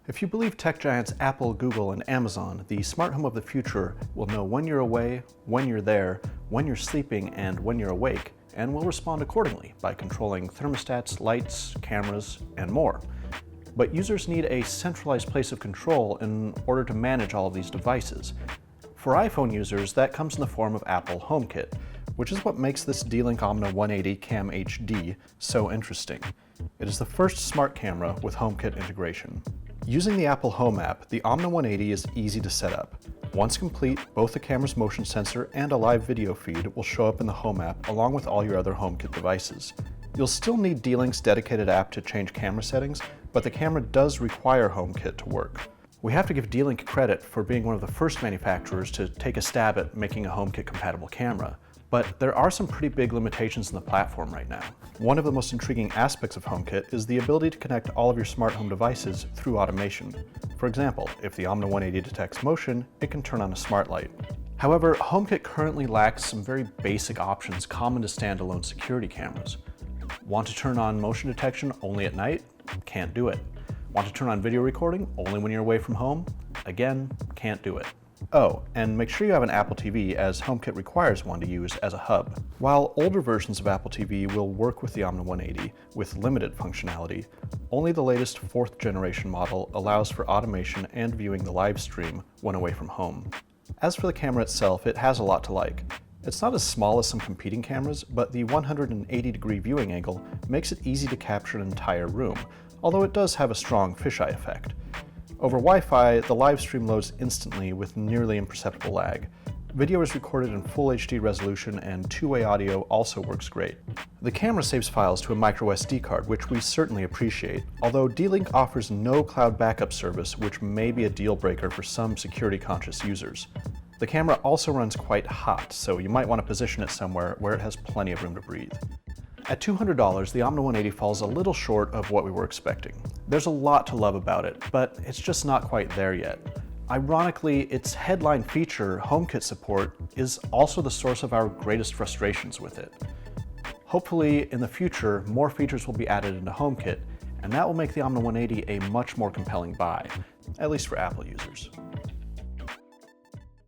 If you believe tech giants Apple, Google, and Amazon, the smart home of the future will know when you're away, when you're there, when you're sleeping, and when you're awake, and will respond accordingly by controlling thermostats, lights, cameras, and more. But users need a centralized place of control in order to manage all of these devices. For iPhone users, that comes in the form of Apple HomeKit, which is what makes this D-Link Omna 180 Cam HD so interesting. It is the first smart camera with HomeKit integration. Using the Apple Home app, the Omna 180 is easy to set up. Once complete, both the camera's motion sensor and a live video feed will show up in the Home app along with all your other HomeKit devices. You'll still need D-Link's dedicated app to change camera settings, but the camera does require HomeKit to work. We have to give D-Link credit for being one of the first manufacturers to take a stab at making a HomeKit compatible camera. But there are some pretty big limitations in the platform right now. One of the most intriguing aspects of HomeKit is the ability to connect all of your smart home devices through automation. For example, if the Omna 180 detects motion, it can turn on a smart light. However, HomeKit currently lacks some very basic options common to standalone security cameras. Want to turn on motion detection only at night? Can't do it. Want to turn on video recording only when you're away from home? Again, can't do it. Oh, and make sure you have an Apple TV, as HomeKit requires one to use as a hub. While older versions of Apple TV will work with the Omna 180 with limited functionality, only the latest 4th generation model allows for automation and viewing the live stream when away from home. As for the camera itself, it has a lot to like. It's not as small as some competing cameras, but the 180-degree viewing angle makes it easy to capture an entire room, although it does have a strong fisheye effect. Over Wi-Fi, the live stream loads instantly with nearly imperceptible lag. Video is recorded in full HD resolution, and two-way audio also works great. The camera saves files to a microSD card, which we certainly appreciate, although D-Link offers no cloud backup service, which may be a deal breaker for some security-conscious users. The camera also runs quite hot, so you might want to position it somewhere where it has plenty of room to breathe. At $200, the Omna 180 falls a little short of what we were expecting. There's a lot to love about it, but it's just not quite there yet. Ironically, its headline feature, HomeKit support, is also the source of our greatest frustrations with it. Hopefully, in the future, more features will be added into HomeKit, and that will make the Omna 180 a much more compelling buy, at least for Apple users.